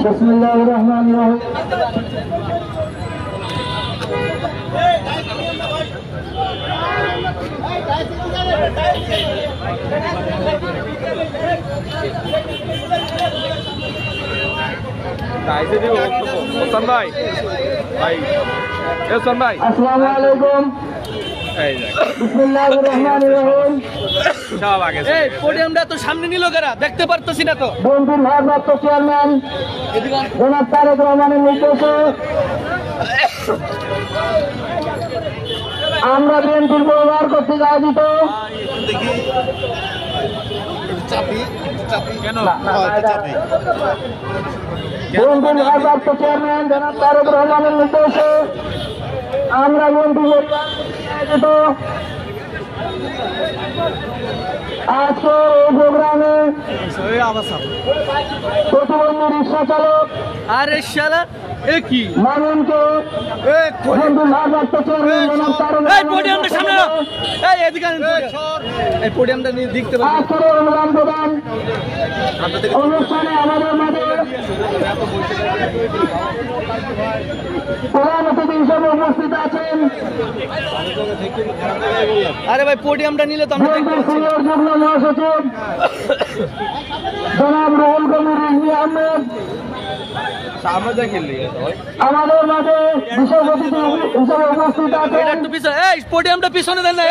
বিসমিল্লাহিররহমানিররহিম। আসসালামু আলাইকুম। বিসমিল্লাহিররহমানিররহিম। এই পোডিয়ামটা তো সামনে নিল কারা, দেখতে পারতেছি না তো। বিএনপির ভারপ্রাপ্ত চেয়ারম্যান জনাব তারেক রহমানের নির্দেশে আমরা বিএনপির পরিবার কর্তৃক আয়োজিত বিএনপির ভারপ্রাপ্ত চেয়ারম্যান জনাব তারেক রহমানের নির্দেশে আমরা বিএনপির পরিবার আয়োজিত আজকের এই প্রোগ্রামে প্রতিবন্ধী রিক্সা চালক আরে শালা এ কি মামুনকে ভারপ্রাপ্ত চেয়ারম্যান জনাব তারেক এই পোডিয়ামটা সামনে নাও। এই এদিকে আন, এই পোডিয়ামটা নিয়ে দেখতে পাচ্ছি। আজকের অনুদান প্রদান অনুষ্ঠানে আমাদের মাঝে প্রধান অতিথি হিসেবে উপস্থিত আছেন আরে ভাই পোডিয়ামটা নিলে তো আমরা দেখতে বিএনপির পাচ্ছি না। সিনিয়র যুগ্ম মহাসচিব জনাব রুহুল কবির রিজভী আহমেদ আমাদের মাঝে বিশেষ অতিথি হিসেবে উপস্থিত এটা আছেন একটু পিছনে, এই পোডিয়ামটা পিছনে দেন না।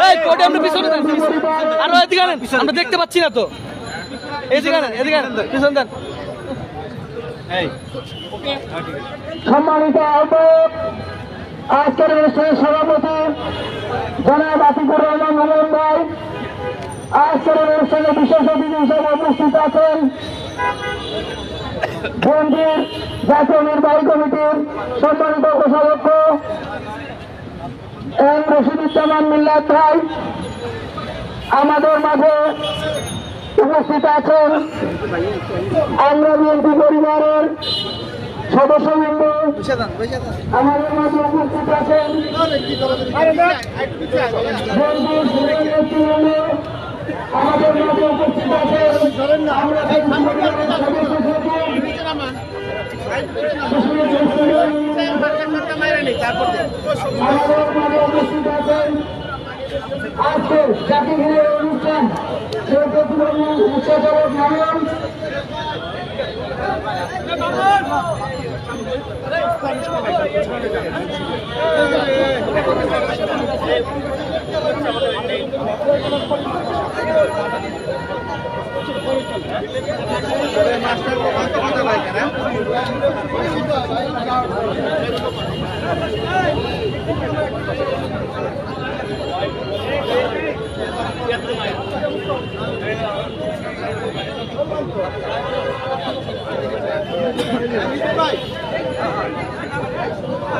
এই পোডিয়ামটা পিছনে দেন, আরো এদিকে আনেন, আমরা দেখতে পাচ্ছি না তো। এদিকে আনেন, এদিকে আনেন, পিছনে দেন। সম্মানিত আহ্বায়ক আজকের অনুষ্ঠানের সভাপতি জনাব আতিকুর রহমান মোহন ভাই, আজকের অনুষ্ঠানে বিশেষ অতিথি হিসেবে উপস্থিত আছেন বিএনপির জাতীয় নির্বাহী কমিটির সম্মানিত কোষাধ্যক্ষ এম রশিদুজ্জামান মিল্লাত ভাই, আমাদের মাঝে উপস্থিত আছেন আমরা বিএনপি পরিবারের সদস্যবৃন্দ, আমাদের মাঝে উপস্থিত আছেন বিএনপির সিনিয়র নেতৃবৃন্দ, আমাদের মাঝে উপস্থিত আছেন আমরা পরিবারের সদস্য আমাদের মাঝে উপস্থিত আছেন আজকে জাতীয় ঘিরের অনুষ্ঠান সেই প্রতিবন্ধী রিক্সা চালক মামুন,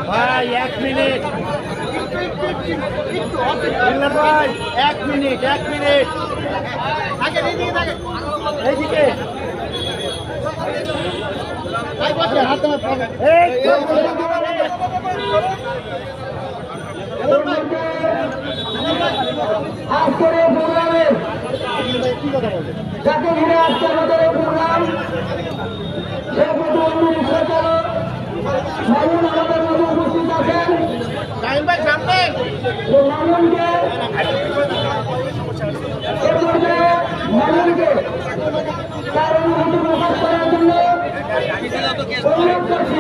ভাই 1 মিনিট ভাই 1 মিনিট এইদিকে আজকের এই প্রোগ্রামে যাকে ঘিরে আজকে আমাদের এই প্রোগ্রাম সেই প্রতিবন্ধী রিক্সা চালক মামুন আমাদের মধ্যে উপস্থিত আছেন। মামুনকে তার অনুভূতি প্রকাশ করার জন্য অনুরোধ করছি।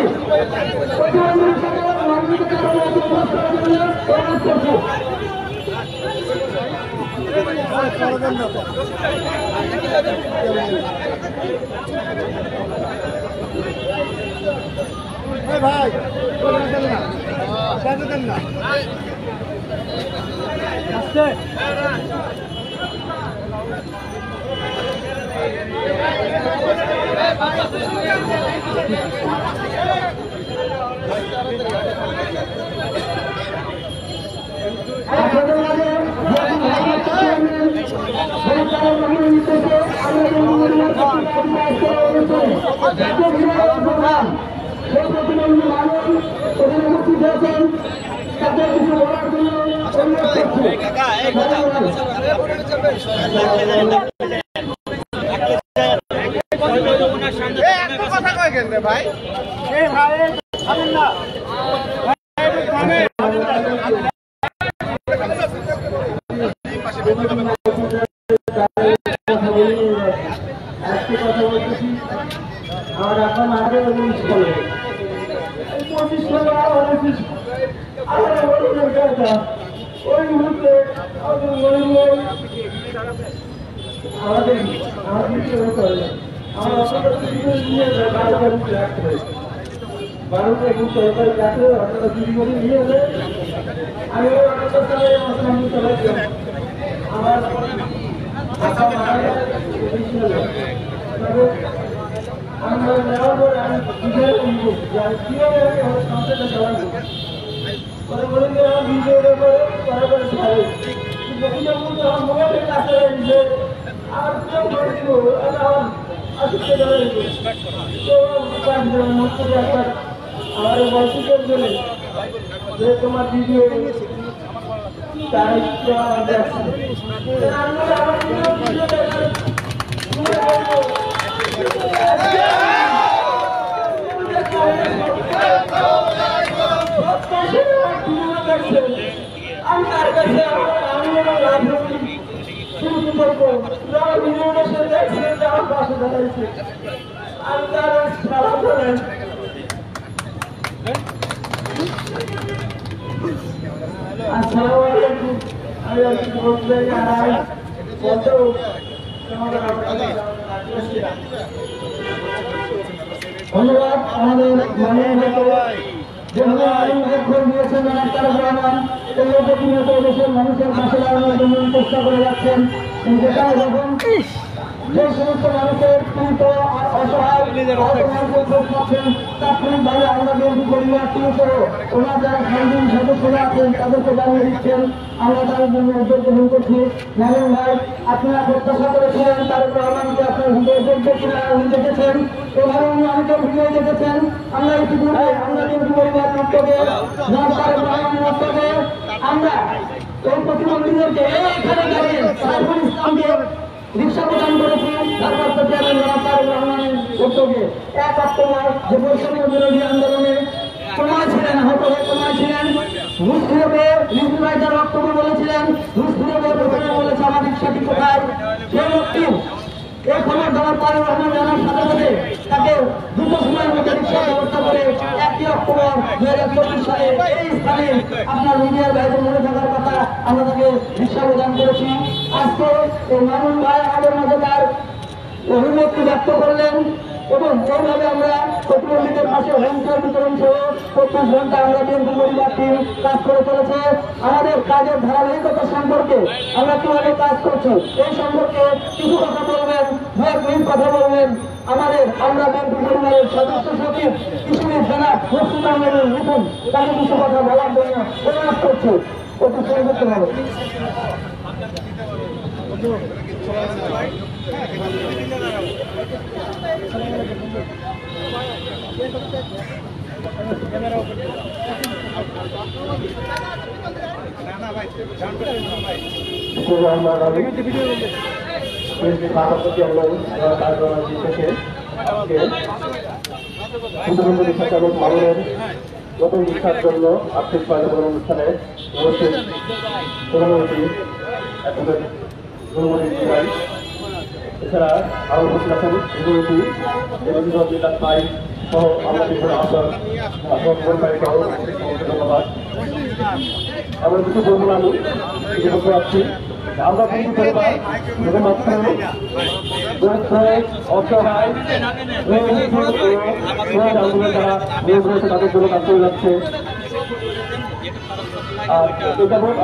প্রতিবন্ধী রিক্সা চালক মামুনকে তার অনুভূতি প্রকাশ করার জন্য অনুরোধ করছি। ভাই দেন না কাকা কেন রে ভাই? এই ভাই থামেন না। আর এখন আগে 19 বলে 25 বলে আর 29 আর ওই মুহূর্তে আমাদের আমাদের বারোটা এবং সরকারি কাছে আপনারা চুরি করে নিয়ে এলে আমি আমার আমরা নেওয়ার পরে আমি বুঝে কিনবো কিভাবে আমি সংসারটা চালাবো পরে বলে যে আমার ভিডিওর পরে করা করে ছাড়ে কিন্তু আমার মোবাইলের কাছে যে আর কেউ করে দিব আমার আসতে গেলে তো একবার আমার বয়সের জন্য যে তোমার ভিডিও তাই ধন্যবাদ আমাদের দেশের মানুষের পাশে দাঁড়ানোর জন্য চেষ্টা করে যাচ্ছেন যেটা যখন যে সমস্ত মানুষের পীড়িত আর অসহায় তাৎক্ষণিকভাবে আমরা বিএনপি পরিবার সহ ওনার যারা সাংগঠনিক সদস্যরা আছেন তাদেরকে জানিয়ে দিচ্ছেন আমরা তাদের জন্য উদ্যোগ গ্রহণ করছি। নারায়ণ ভাই আপনারা প্রত্যাশা করেছিলেন তারেক রহমানকে আপনার ভিডিও দেখেছেন এভাবে উনি অনেকের ভিডিও দেখেছেন। আমরা ইতিপূর্বে আমরা বিএনপি পরিবার উদ্যোগে তারেক রহমানের উদ্যোগে আমরা এই প্রতিবন্ধীদেরকে এখানে দাঁড়িয়ে সাইফুল ইসলামকে রিক্সা প্রদান করেছি ভারপ্রাপ্ত চেয়ারম্যান তারেক রহমানের উদ্যোগে। এক অক্টোবর যে বৈষম্য বিরোধী আন্দোলনে তোমায় ছিলেন আহত হয়ে তোমায় ছিলেন মুসলিমে রিজভি ভাই তার বক্তব্য বলেছিলেন মুসলিমে প্রথমে বলেছে আমার রিক্সাটি কোথায় সেই লোকটি এই খবর দেওয়ার তারেক রহমান জানার সাথে সাথে তাকে দ্রুত সময়ের মধ্যে রিক্সা ব্যবস্থা করে 1 অক্টোবর 2024 সালে এই স্থানে আপনার মিডিয়ার বাইরে মনে থাকার কথা আমরা তাকে রিক্সা প্রদান করেছি। আজকে এই মামুন ভাই আমাদের মাঝে তার অভিব্যক্তি ব্যক্ত করলেন এবং এইভাবে আমরা প্রতিবন্ধীদের পাশে হোমকেয়ার বিতরণ সহ 24 ঘন্টা আমরা বিএনপি পরিবার টিম কাজ করে চলেছে। আমাদের কাজের ধারাবাহিকতা সম্পর্কে আমরা কিভাবে কাজ করছি এই সম্পর্কে কিছু কথা বলবেন, 2 মিনিট কথা বলবেন আমাদের আমরা বিএনপি পরিবারের সদস্য সচিব কিশোরী সেনা মুক্তিবাহিনীর নতুন তাকে কিছু কথা বলার জন্য অনুরোধ করছি। অতি সংযুক্ত হবে নতুন শিক্ষার জন্য আর্থিক সহায়তা অনুষ্ঠানে উপস্থিত প্রধানমন্ত্রী এছাড়া আরো উপস্থিত আছেন ভাই সহ আমরা বিভিন্ন ধন্যবাদ। আমরা কিছু বলবো আমি বলতে পারছি আমরা কিন্তু পরিবার শুধুমাত্র অসহায় আন্দোলন যারা নিয়োগ রয়েছে তাদের জন্য কাজ করে যাচ্ছে।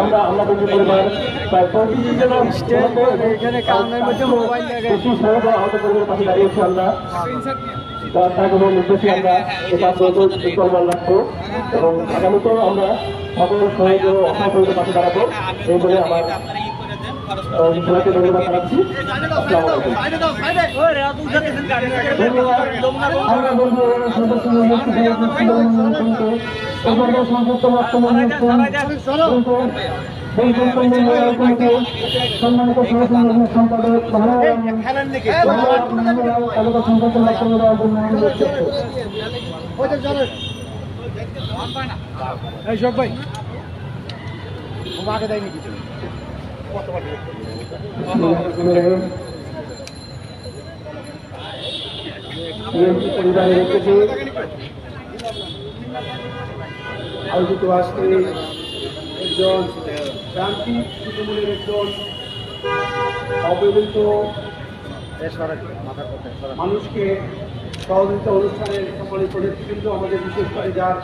আমরা আমাদের পরিবার প্রায় 35 জন আহত পরিবারের পাশে দাঁড়িয়েছি আমরা নির্দেশে আমরা এটা চলমান রাখবো এবং আগামীতেও আমরা সকল সহায়ক ও অসহায় পাশে দাঁড়াবো এই বলে আমার সবাইকে ধন্যবাদ জানাচ্ছি। আমরা বলবো সংযুক্ত বর্তমান সম্মানিত সভাপতি সম্পাদক তালুকা সম্পাদক বক্তব্য দেওয়ার জন্য অনুরোধ পরিবারের থেকে আয়োজিত আজকে একজন শান্তি তৃণমূলের একজন অবহেলিত মানুষকে সহযোগিতা অনুষ্ঠানের সম্মানিত নেতৃবৃন্দ আমাদের বিশেষ করে যার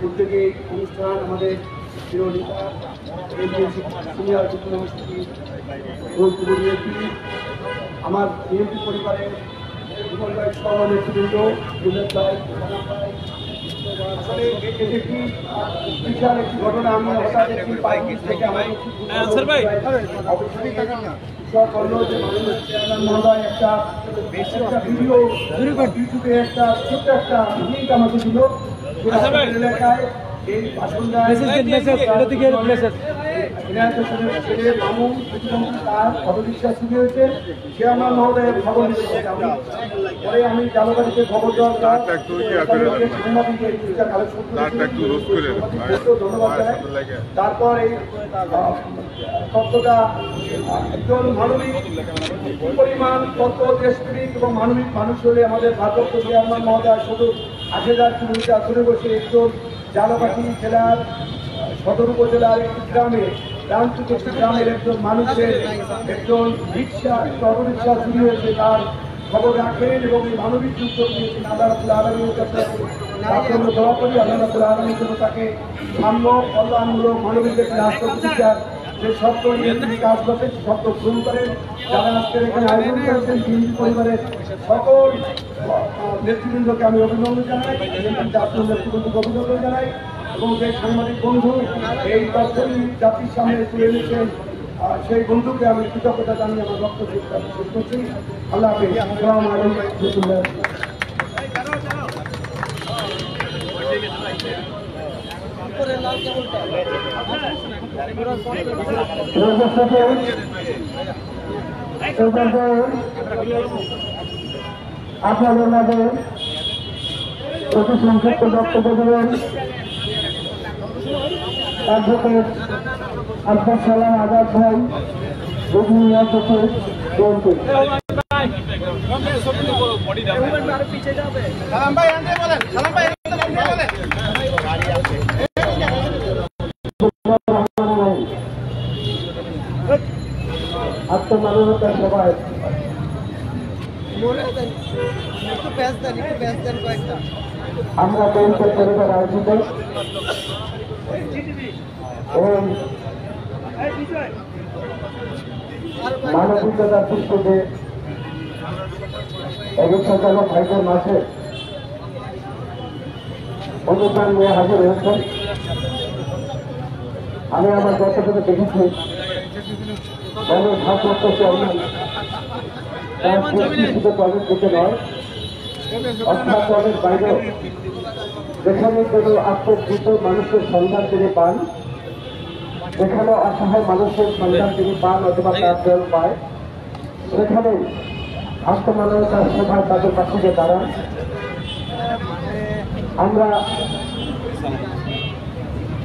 উদ্যোগে অনুষ্ঠান আমাদের প্রিয় নেতা সিনিয়র আমার বিএনপি পরিবারের সহ নেতৃবৃন্দ আসলে এটি একটি বিশাল একটি ঘটনা। আমি হঠাৎ একটি বাইক থেকে আমাদের মহোদয় একটা ভিডিও ইউটিউবে একটা ছোট্ট একটা লিঙ্ক আমাকে দিল এলাকায় এই বাসিন্দায় মামুন তার অটোরিক্সা চুরি হয়েছে সে আমার মহোদয়ের খবর নিতে পরে আমি জালবাড়িতে খবর দেওয়ার ধন্যবাদ জানাই। তারপর এই তথ্যটা একজন মানবিক পরিমাণ তথ্য দেশপ্রিক এবং মানবিক মানুষ হলে আমাদের ভারপ্রাপ্ত চেয়ারম্যান মহোদয় শুধু 80,000 কিলোমিটার দূরে বসে একজন জালবাড়ি জেলার সদর উপজেলার একটি গ্রামে রামচুক একটি গ্রামের একজন মানুষের একজন রিক্সা অটো রিক্সা চুরি হয়েছে তার খবর রাখেন এবং এই মানবিক উদ্যোগ নিয়েছেন। আল্লাহ রাব্বুল আলামিনের কাছে তার জন্য দোয়া করি আল্লাহ রাব্বুল আলামিন যেন তাকে সাম্য কল্যাণমূলক মানবিক একটি রাষ্ট্র প্রতিষ্ঠার যে শব্দ কাজ করছেন সে শব্দ পূরণ করেন। যারা আজকের এখানে আয়োজন করেছেন বিএনপি পরিবারের সকল নেতৃবৃন্দকে আমি অভিনন্দন জানাই, জাতীয় নেতৃবৃন্দকে অভিনন্দন জানাই এবং যে সাংবাদিক বন্ধু এই তথ্যটি জাতির সামনে তুলে এনেছেন সেই বন্ধুকে আমি কৃতজ্ঞতা জানিয়ে আমার বক্তব্য শেষ করছি। আল্লাহ হাফেজ। আসসালামু আলাইকুম। আপনাদের মাঝে অতি সংক্ষিপ্ত বক্তব্য দেবেন অ্যাডভোকেট আব্দুল সালাম আজাদ ভাই, রুকমিয়া সচিব বিএনপি। আত্মমানবতার সবাই আমরা বিএনপির পরিবার আয়োজিত এবং মানবিকতার দৃষ্টিতে অভিজ্ঞতা ভাইদের মাঝে অনুষ্ঠান নিয়ে হাজির হয়েছেন। আমি আমার যতটুকু দেখেছি দলের ভারপ্রাপ্ত চেয়ারম্যান শুধু দলের দিকে নয় অর্থাৎ দলের বাইরেও যেখানে কোনো আত্মকৃত মানুষের সন্ধান তিনি পান, যেখানে অসহায় মানুষের সন্ধান তিনি পান অথবা তার দল পায়, সেখানে আত্মমানবতার সেবায় তাদের পাশে গিয়ে দাঁড়ান। আমরা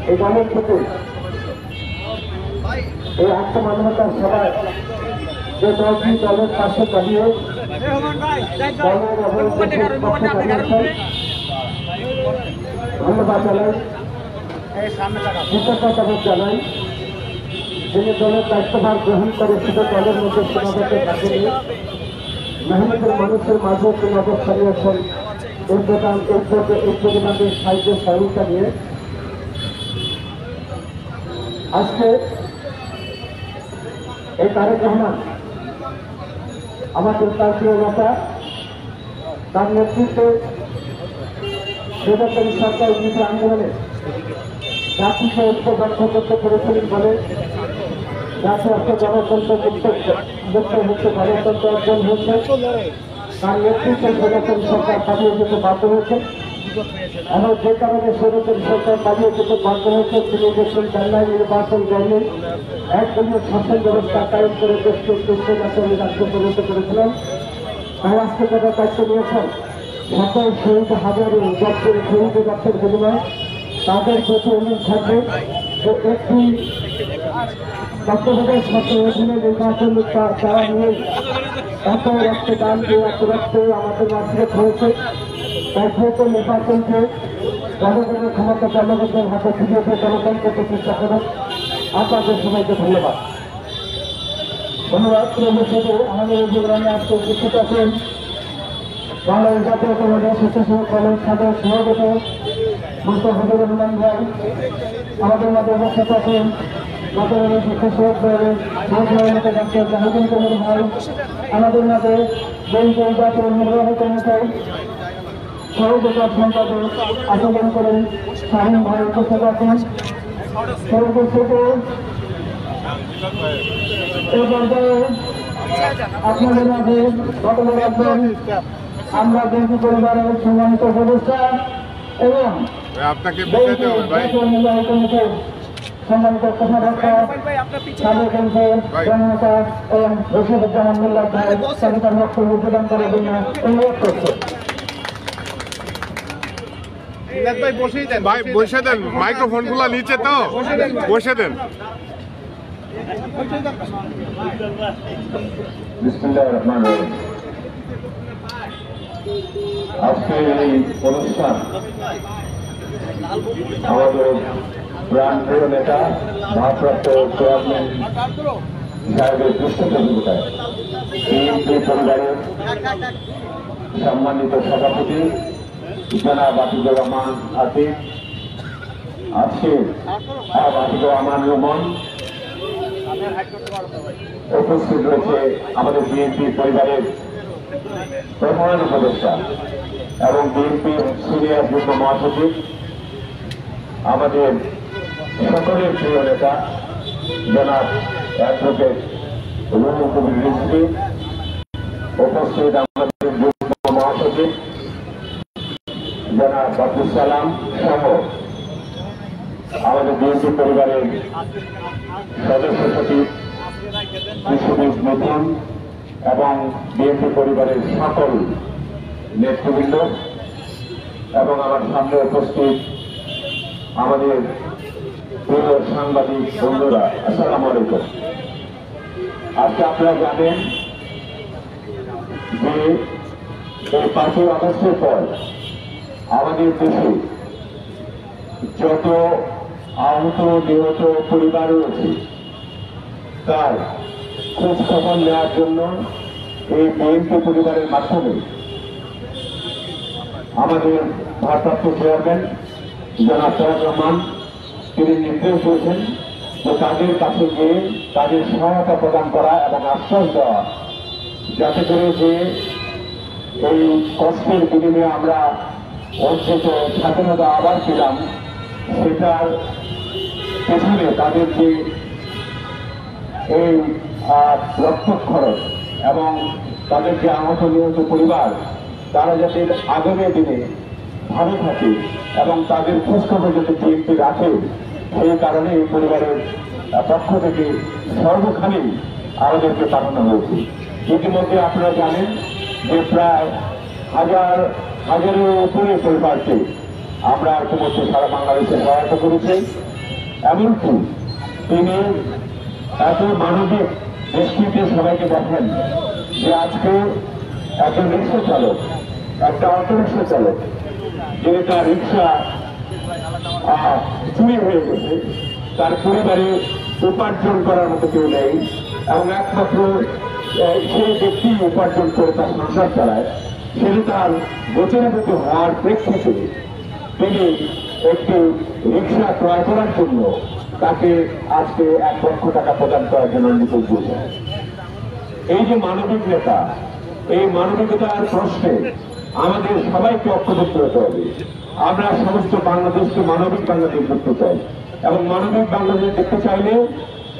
এই দলের থেকে এই আত্মমানবতার সেবায় যে দলটি দলের পাশে দাঁড়িয়ে দলের ধন্যবাদ জানাই, কৃতজ্ঞতা জানাই। যিনি দলের দায়িত্বভার গ্রহণ করে শুধু দলের মধ্যে সীমাবদ্ধ থাকেনি, মেহনতের মানুষের মাঝে তিনি অবস্থান নিয়েছেন এই প্রতিবাদের সাহায্য সহযোগিতা নিয়ে। আজকে এই তারেক রহমান আমাদের তার প্রিয় নেতা, তার নেতৃত্বে বেসরকারি সরকার বিরোধী আন্দোলনে জাতিকে ঐক্যবদ্ধ করতে পেরেছিলেন বলে জাতীয় গণতন্ত্র মুক্ত গণতন্ত্র অর্জন হয়েছে। তার নেতৃত্বে বেসরকারি সরকার পালিয়ে যেতে বাধ্য হয়েছে। এবং যে কারণে সরকারি সরকার পালিয়ে যেতে বাধ্য হয়েছে তিনি দেশের জান্নায় নির্বাচন করেনি একদলীয় শাসন ব্যবস্থা কায়েম করে দেশকে কৃষ্ণজাতীয় রাজ্যে পরিণত করেছিলেন। তাই আজকে যারা দায়িত্ব নিয়েছেন সকল শহীদ হাজারে জব্দের শহীদ রক্তের বিনিময় তাদের প্রতি অনুরোধ থাকবে যে একটি তত্ত্বাবধায়ক সরকারের অধীনে নির্বাচন তারা নিয়ে এত রক্তে দান দিয়ে এত রক্তে আমাদের মাধ্যমে হয়েছে। তাই যেহেতু নির্বাচনকে জনগণের ক্ষমতা জনগণের হাতে ফিরিয়ে দিয়ে গণতন্ত্র প্রতিষ্ঠা করেন। আপনাদের সবাইকে ধন্যবাদ। ধন্যবাদ। আমাদের এই প্রোগ্রামে আজকে উপস্থিত আছেন বাংলাদেশ জাতীয় কংগ্রেস স্বেচ্ছাসেবক দলের সাধারণ সভাপতি মুস্তাফিজুর রহমান ভাই, আমাদের মাঝে উপস্থিত আছেন গতবারের স্বেচ্ছাসেবক দলের সহসভাপতি ডক্টর জাহিদুল কবির ভাই, আমাদের মাঝে বিএনপি জাতীয় নির্বাহী কমিটির সহযোগিতা সম্পাদক আচরণ করেন শাহিন ভাই উপস্থিত আছেন। সর্বশেষে এই পর্যায়ে আপনাদের মাঝে বক্তব্য রাখবেন আমরা বিএনপি পরিবারের সম্মানিত সদস্য এবং নির্বাহী কমিটির সম্মানিত কথাবার্তা সাবেক এমপি জননেতা এবং রশিদুজ্জামান মোল্লা ভাই তার বক্তব্য প্রদান করার জন্য অনুরোধ করছে। ভাই বসে দেন, মাইক্রোফোন গুলা নিচে তো বসে দেন। বিসমিল্লাহির রহমানির রহিম। আজকের এই অনুষ্ঠান আমাদের প্রাণপ্রিয় নেতা ভারপ্রাপ্ত চেয়ারম্যান সাহেবের পৃষ্ঠপোষকতায় বিএনপি পরিবারের সম্মানিত সভাপতি জনাব আতিকুর রহমান আতিক, আজকে আতিকুর রহমান রহমান উপস্থিত রয়েছে আমাদের বিএনপি পরিবারের প্রধান উপদেষ্টা এবং বিএনপির সিনিয়র যুগ্ম মহাসচিব, আমাদের সকলের প্রিয় নেতা জনাব অ্যাডভোকেট রুহুল কবির রিজভী, উপস্থিত আমাদের যুগ্ম মহাসচিব জনাব আব্দুল সালাম সহ আমাদের বিএনপি পরিবারের সদস্য সচিব বিশ্বজিৎ মিথুন এবং বিএনপি পরিবারের সকল নেতৃবৃন্দ এবং আমার সামনে উপস্থিত আমাদের প্রিয় সাংবাদিক বন্ধুরা, আসসালামু আলাইকুম। আজকে আপনারা জানেন যে এই 5ই আগস্টের পর আমাদের দেশে যত আহত নিহত পরিবার রয়েছে তার খোঁজ খবর নেওয়ার জন্য এই বিএনপি পরিবারের মাধ্যমে আমাদের ভারপ্রাপ্ত চেয়ারম্যান জনাব তারেক রহমান তিনি নির্দেশ দিয়েছেন যে তাদের কাছে গিয়ে তাদের সহায়তা প্রদান করা এবং আশ্বাস দেওয়া, যাতে করে যে এই কষ্টের বিনিময়ে আমরা অর্জিত স্বাধীনতা আবার পেলাম, সেটার পেছনে তাদের যে এই রক্ত খরচ এবং তাদের যে আহত নিহত পরিবার তারা যাতে আগামী দিনে ভালো থাকে এবং তাদের খোঁজখবর যাতে বিএনপি রাখে, সেই কারণে এই পরিবারের পক্ষ থেকে সর্বখানি আমাদেরকে পাঠানো হয়েছে। ইতিমধ্যে আপনারা জানেন যে প্রায় হাজারের উপরে পরিবারকে আমরা ইতিমধ্যে সারা বাংলাদেশে সহায়তা করেছি। এমনকি তিনি এত মানবিক দৃষ্টিতে সবাইকে দেখেন যে আজকে একজন রিক্সা চালক, একটা অটোরিক্সা চালক, যিনি তার রিক্সা চুরি হয়ে গেছে, তার পরিবারে উপার্জন করার মতো কেউ নেই এবং একমাত্র সেই ব্যক্তি উপার্জন করে তার সংসার চালায়, সেটি তার গোচরীভূত হওয়ার প্রেক্ষিতে তিনি একটি রিক্সা ক্রয় করার জন্য তাকে আজকে 1 লক্ষ টাকা প্রদান করার জন্য নির্দেশ দিয়েছেন। এই যে মানবিক নেতা, এই মানবিকতার প্রশ্নে আমাদের সবাইকে ঐক্যবদ্ধ হতে হবে। আমরা সমস্ত বাংলাদেশকে মানবিক বাংলাদেশ দেখতে চাই এবং মানবিক বাংলাদেশ দেখতে চাইলে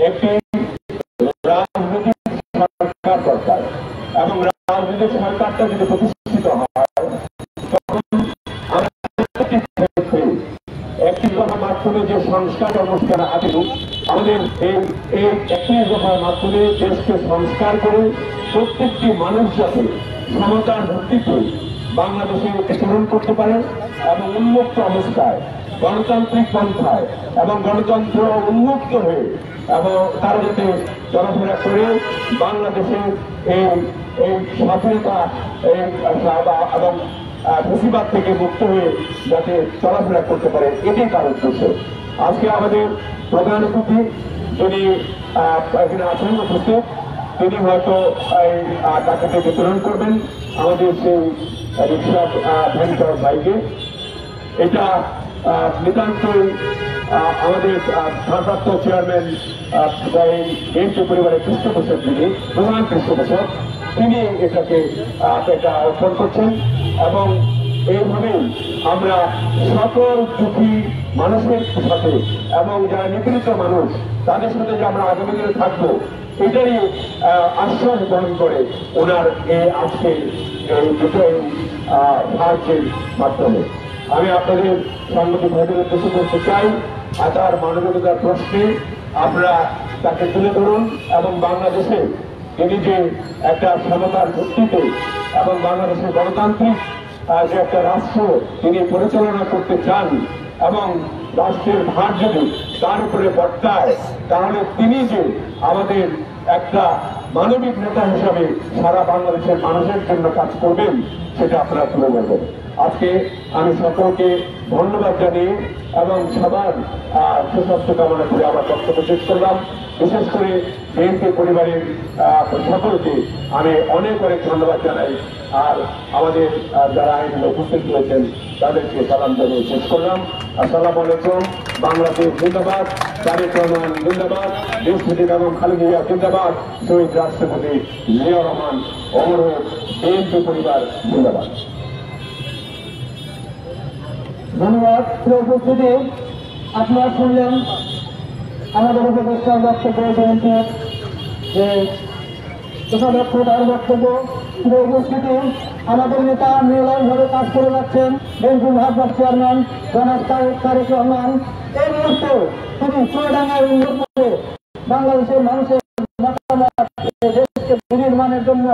একটি রাজনৈতিক সরকার দরকার এবং রাজনৈতিক সরকারটা যদি প্রতিষ্ঠিত হয় তখন আমরা সংস্কার কর্মসূচিটা হাতে নিই। আমাদের এই 31 দফার মাধ্যমে দেশকে সংস্কার করে প্রত্যেকটি মানুষ যাতে সমতার ভিত্তিতে বাংলাদেশে আচরণ করতে পারে এবং উন্মুক্ত অবস্থায় গণতান্ত্রিক পন্থায় এবং গণতন্ত্র উন্মুক্ত হয়ে এবং তারা যাতে চলাফেরা করে বাংলাদেশের এই স্বাধীনতা এবং ফেসিবাদ থেকে মুক্ত হয়ে যাতে চলাফেরা করতে পারে, এটাই তার উদ্দেশ্য। আজকে আমাদের প্রধান অতিথি যিনি এখানে আছেন উপস্থিত, তিনি হয়তো এই টাকাটি বিতরণ করবেন আমাদের সেই রিক্সা ভ্যান চালক ভাইকে। এটা নিতান্তই আমাদের ভারপ্রাপ্ত চেয়ারম্যান বিএনপি পরিবারের পৃষ্ঠপোষক, যিনি প্রধান পৃষ্ঠপোষক, তিনি এটাকে এটা অর্পণ করছেন। এবং এইভাবেই আমরা সকল দুঃখী মানুষের সাথে এবং যারা নিপীড়িত মানুষ তাদের সাথে যে আমরা আগামী দিনে থাকবো, এটারই আশ্বাস বহন করে ওনার এই আজকে এই দুটো সাহায্যের মাধ্যমে আমি আপনাদের সাংবাদিক ভাইদের উদ্দেশ্য করতে চাই, তার মানবিকতার প্রশ্নে আপনারা তাকে তুলে ধরুন এবং বাংলাদেশে তিনি যে একটা সমতার ভিত্তিতে এবং বাংলাদেশের গণতান্ত্রিক যে একটা রাষ্ট্র তিনি পরিচালনা করতে চান এবং রাষ্ট্রের ভার যদি তার উপরে বর্তায়, তাহলে তিনি যে আমাদের একটা মানবিক নেতা হিসাবে সারা বাংলাদেশের মানুষের জন্য কাজ করবেন সেটা আপনারা তুলে ধরবেন। আজকে আমি সকলকে ধন্যবাদ জানিয়ে এবং সবার সুস্বাস্থ্য কামনা করে আমার বক্তব্য শেষ করলাম। বিশেষ করে বিএনপি পরিবারের সকলকে আমি অনেক ধন্যবাদ জানাই। আর আমাদের যারা এখানে উপস্থিত হয়েছেন তাদেরকে সালাম জানিয়ে শেষ করলাম। আসসালামু আলাইকুম। বাংলাদেশ জিন্দাবাদ, তারেক রহমান জিন্দাবাদ, দেশপ্রেমিক এবং খালেদা জিয়া জিন্দাবাদ, শহীদ রাষ্ট্রপতি জিয়াউর রহমান অমর হোক, বিএনপি পরিবার জিন্দাবাদ। ধন্যবাদ। উপস্থিতি আপনারা শুনলেন আমাদের উপদেষ্টার বক্তব্য, বিএনপির যে কোষাধ্যক্ষ তার বক্তব্য। উপস্থিতি আমাদের নেতা নির্লয়ভাবে কাজ করে যাচ্ছেন বিএনপির ভারপ্রাপ্ত চেয়ারম্যান জনাব তারেক রহমান। এই মুহূর্তে তিনি চুয়াডাঙ্গার উন্নয়নে বাংলাদেশের মানুষের দেশকে বিনির্মাণের জন্য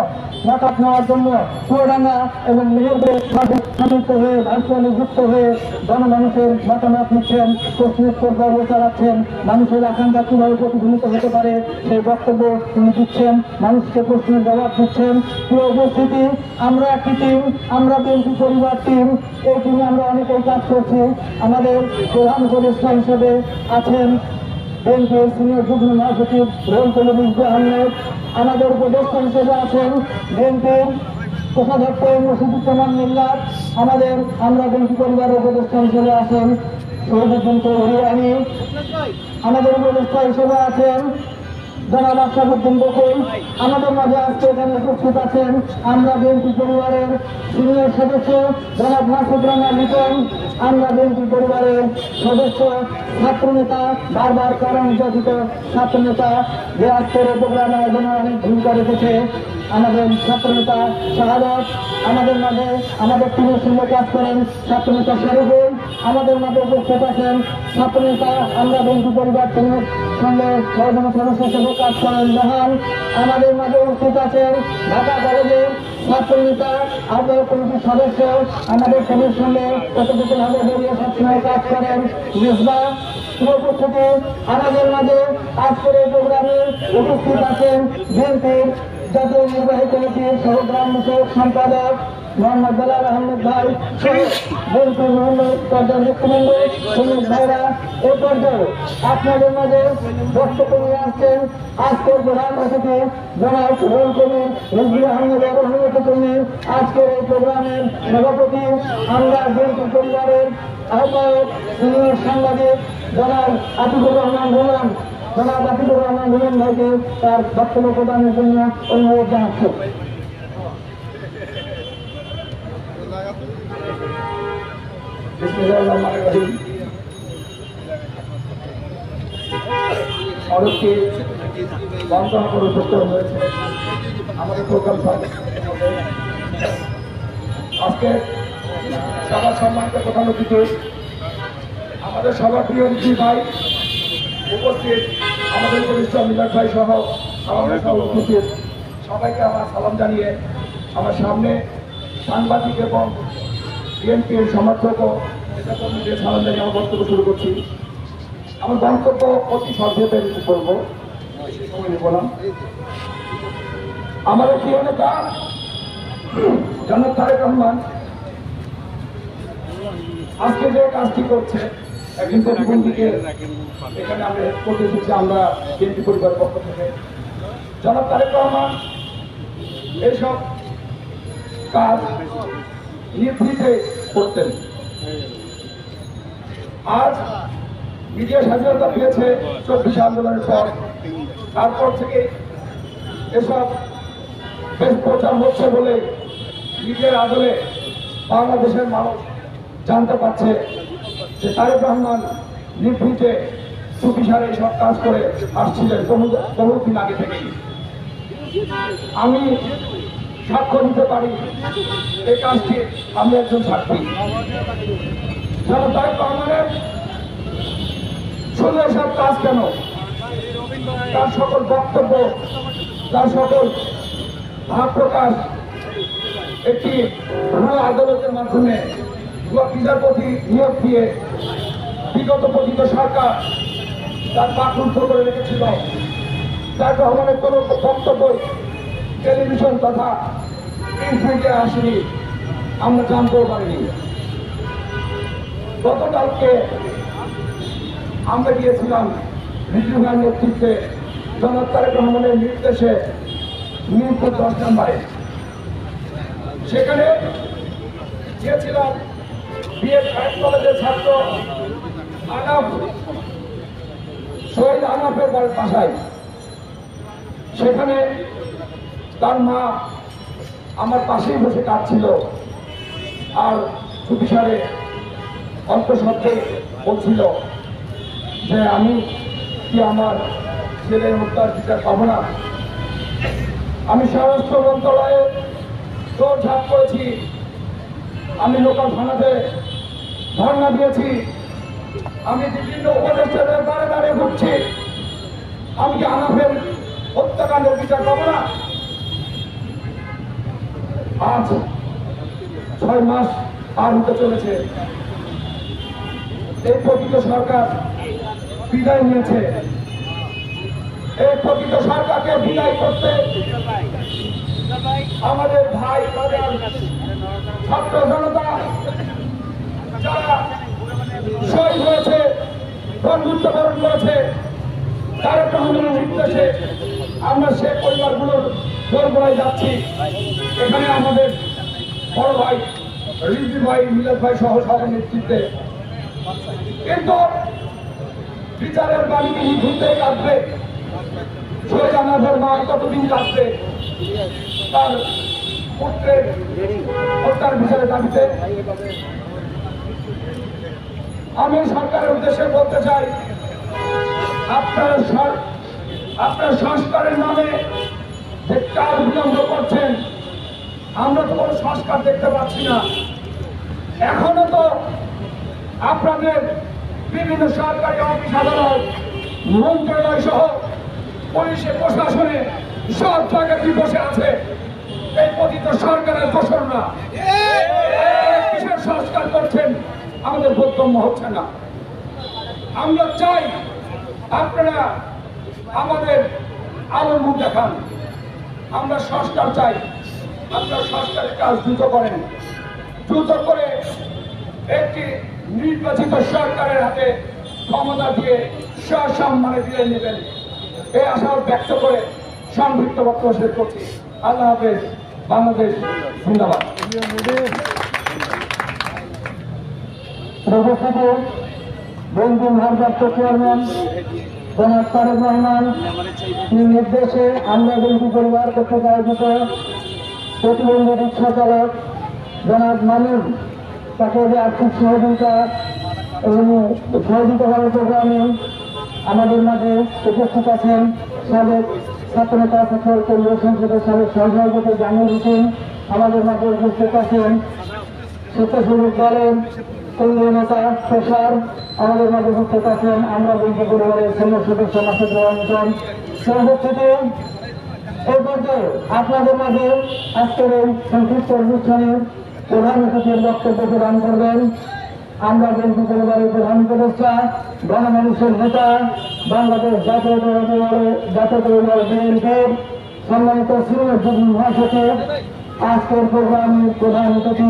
মতামত নেওয়ার জন্য চুয়াডাঙ্গা এবং মেহেরপুরে সম্মিলিত হয়ে ভার্চুয়ালি যুক্ত হয়ে জনমানুষের মতামত নিচ্ছেন, প্রশ্নোত্তর পর্ব চালাচ্ছেন, মানুষের আকাঙ্ক্ষা কিভাবে প্রতিফলিত হতে পারে সেই বক্তব্য তিনি দিচ্ছেন, মানুষকে প্রশ্নের জবাব দিচ্ছেন। প্রিয় উপস্থিতি, আমরা একটি টিম, আমরা বিএনপি পরিবার টিম, এই টিমে আমরা অনেকেই কাজ করছি। আমাদের প্রধান উপদেষ্টা হিসেবে আছেন বিএনপির সিনিয়র যুগ্ম মহাসচিব রুহুল কবির আহমেদ, আমাদের উপদেষ্টা হিসেবে আছেন বিএনপির কোষাধ্যক্ষ মুশিদুজ্জামান মিল্লাত, আমরা বিএনপি পরিবারের উপদেষ্টা হিসেবে আছেন শহীদুদ্দিন চৌধুরী, আমাদের উপদেষ্টা হিসেবে আছেন জনাব আশরাফুদ্দিন বকুল। আমাদের মাঝে আজকে এখানে উপস্থিত আছেন আমরা বিএনপি পরিবারের সিনিয়র সদস্য জনাব মাসুদ রানা লিটন, আমরা বিএনপি পরিবারের সদস্য ছাত্রনেতা, বারবার কারণ নির্যাতিত ছাত্রনেতা, যে আজকের প্রোগ্রামে আয়োজনে অনেক ভূমিকা রেখেছে আমাদের ছাত্রনেতা শাহাদাত। আমাদের মাঝে আমাদের টিমের সঙ্গে কাজ করেন ছাত্রনেতা শরীফুল, আমাদের মাঝে উপস্থিত আছেন ছাত্রনেতা আমরা বিএনপি পরিবার টিমের সঙ্গে সহযোগী সদস্য হিসেবে কাজ করেন জাহান। আমাদের মাঝে উপস্থিত আছেন ঢাকা কলেজের ছাত্রনেতা আহ্বায়ক কমিটির সদস্য, আমাদের টিমের সঙ্গে কতটুকুভাবে জড়িয়ে সবসময় কাজ করেন মিসবা। উপস্থিতি আমাদের মাঝে আজকের এই প্রোগ্রামে উপস্থিত আছেন বিএনপির জাতীয় নির্বাহী কমিটির সহগ্রাম বিষয়ক সম্পাদক মোহাম্মদ বেলাল আহমেদ ভাই, বিএনপির মোহাম্মদ পর্যায় নেতৃবৃন্দ, শ্রমিক ভাইরা। এ পর্যায়ে আপনাদের মাঝে বক্তব্য নিয়ে আসছেন আজকের প্রধান অতিথি জনাব রুহুল কবির রিজভী আহমেদের অনুমতিক্রমে আজকের এই প্রোগ্রামের সভাপতি আমরা বিএনপি পরিবারের আহ্বায়ক সিনিয়র সাংবাদিক জনাব আতিকুর রহমান রুমান, জনাব আতিকুর রহমান রুমান ভাইকে তার বক্তব্য প্রদানের জন্য অনুরোধ জানাচ্ছি। সড়কটি বন্ধ করে উদ্যুক্ত হয়েছে আমাদের প্রোগ্রাম। আজকে সবার সম্মানিত প্রধান অতিথি আমাদের সভাপ্রিয় রিজি ভাই উপস্থিত, আমাদের বরিষ্ঠ মিলাদ ভাই সহ আমাদের সহ উপস্থিত সবাইকে আমার সালাম জানিয়ে আমার সামনে সাংবাদিক এবং বিএনপির সমর্থক ও নেতাকর্মীদের সালাম জানিয়ে আমার বক্তব্য শুরু করছি। আমার বক্তব্য অতি সংক্ষেপে করবো, বেশি সময় নেব না। আমাদের প্রিয় নেতা জনাব তারেক রহমান আজকে যে কাজটি করছে, একজন প্রতিবন্ধীকে এখানে আমরা করতে এসেছি আমরা বিএনপি পরিবারের পক্ষ থেকে। জনাব তারেক রহমান এইসব কাজ নিভৃতে করতেন। আজ মিডিয়া স্বাধীনতা পেয়েছে 24 আন্দোলনের পর, তারপর থেকে এসব বেশ প্রচার হচ্ছে বলে মিডিয়ার আদলে বাংলাদেশের মানুষ জানতে পারছে যে তারেক রহমান নিভৃতে চুপিসারে এইসব কাজ করে আসছিলেন বহুদিন আগে থেকেই। আমি সাক্ষ্য দিতে পারি এই কাজটি, আমি একজন সাক্ষী। তারেক রহমানের শুধু এসব কাজ কেন, তার সকল বক্তব্য, তার সকল ভাব প্রকাশ একটি ভুয়া আদালতের মাধ্যমে ভুয়া বিচারপতি নিয়োগ দিয়ে বিগত পতিত সরকার তার বাকরুদ্ধ করে রেখেছিল। তার রহমানের কোন বক্তব্য টেলিভিশন তথা প্রিন্ট আসেনি, আমরা জানতেও পারিনি। গতকালকে আমরা গিয়েছিলাম মিত্রভাইয়ের নেতৃত্বে জনাব তারেক রহমানের নির্দেশে মিরপুর 10 নম্বরে, সেখানে গিয়েছিলাম বিএড কলেজের ছাত্র আনাফ, শহীদ আনাফের বাসায়। সেখানে তার মা আমার পাশেই বসে কাঁদছিল আর চুপিসারে অন্তঃশব্দে বলছিল যে আমি কি আমার ছেলের হত্যার বিচার পাবো না। আমি স্বরাষ্ট্র মন্ত্রণালয়ে দৌড়ঝাঁপ করেছি, আমি লোকাল থানাতে ধর্ণা দিয়েছি, আমি বিভিন্ন উপদেষ্টাদের দ্বারে দ্বারে ঘুরছি, আমি কি আনাফের হত্যাকাণ্ডের বিচার পাবো না। আজ 6 মাস পার হতে চলেছে, এই প্রকৃত সরকার বিদায় নিয়েছে। এই প্রকৃত সরকারকে বিদায় করতে আমাদের ভাই ছাত্র জনতা যারা শহীদ হয়েছে, বন্ধুত্বকরণ করেছে, তারেক রহমানের নির্দেশে আমরা সে পরিবারগুলোর দোরগোড়ায় যাচ্ছি। এখানে আমাদের বড় ভাই রিজি ভাই, মিলাদ ভাই সহ সবার নেতৃত্বে। কিন্তু বিচারের বাণী ঘুরতেই লাগবে, শহীদ আনাফের মা কতদিন লাগবে তার পুত্রের হত্যার বিচারের দাবিতে। আমি সরকারের উদ্দেশ্যে বলতে চাই, আপনার সংস্কারের নামে যে কাজ বিলম্ব করছেন, আমরা তো কোনো সংস্কার দেখতে পাচ্ছি না। এখনো তো আপনাদের বিভিন্ন সরকারি অফিস আদালত, মন্ত্রণালয় সহ পুলিশের প্রশাসনে সব জায়গায় কি বসে আছে এই পতিত সরকারের দোসররা। কিসের সংস্কার করছেন আমাদের বোধগম্য হচ্ছে না। আমরা চাই আপনারা আমাদের আলোর মুখ দেখান, আমরা সংস্কার চাই। আপনারা সংস্কারের কাজ দ্রুত করেন, দ্রুত করে একটি নির্বাচিত সরকারের হাতে ক্ষমতা দিয়ে সসম্মানে দিয়ে নেবেন, এই আশা ব্যক্ত করে সংক্ষিপ্ত বক্তব্য শেষ করছি। আল্লাহ হাফেজ, বাংলাদেশ জিন্দাবাদ। বঙ্গবন্ধু ভারপ্রাপ্ত চেয়ারম্যান জনাব তারেক রহমান নির্দেশে আমরা বিএনপি পরিবার কর্তৃক আয়োজিত প্রতিবন্ধী রিক্সা চালক জনাব মামুন তাকে আর্থিক সহযোগিতা এবং সহযোগিতা করার প্রোগ্রামে আমাদের মাঝে উপস্থিত আছেন সাবেক ছাত্রনেতা ছাত্র কেন্দ্রীয় সংসদের সাবেক সহসভাপতি জামিল হোসেন, আমাদের মাঝে উপস্থিত আছেন স্বেচ্ছাসেবক দলের কেন্দ্রীয় নেতা পেশার আমাদের মাঝে উপস্থিত আছেন। আমরা বিএনপি পরিবারের সিনিয়র সদস্য মাসুদুর রহমান সভাপতি। এই পর্যায়ে আপনাদের মাঝে আজকের এই সংক্ষিপ্ত অনুষ্ঠানে প্রধান অতিথির বক্তব্য প্রদান করবেন আমরা বিএনপি পরিবারের প্রধান উপদেষ্টা, গণমানুষের নেতা, বাংলাদেশ জাতীয় দল বিএনপির সম্মানিত সিনিয়র যুগ্ম মহাসচিব, আজকের প্রোগ্রামের প্রধান অতিথি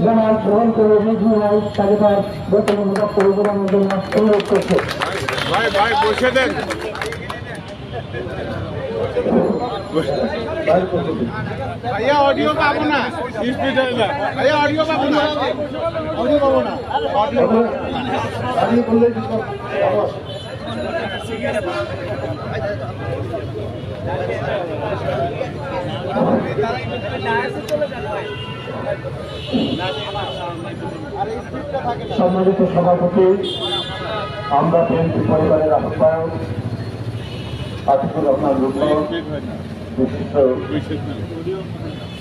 জনাব গ্রহণ করে বিজয়ী হয় তাকে তার বর্তমান বক্তব্য প্রদানের জন্য অনুরোধ করছে। ভাই ভাই বসে দেন। भैया ऑडियो पाबो ना स्पीड है ना भैया ऑडियो पाबो ना ऑडियो बोलले সম্মানিত সভাপতি, আমরা বিএনপি পরিবারের আহ্বায়ক আতিকুর রহমান রুগ্ন, বিশিষ্ট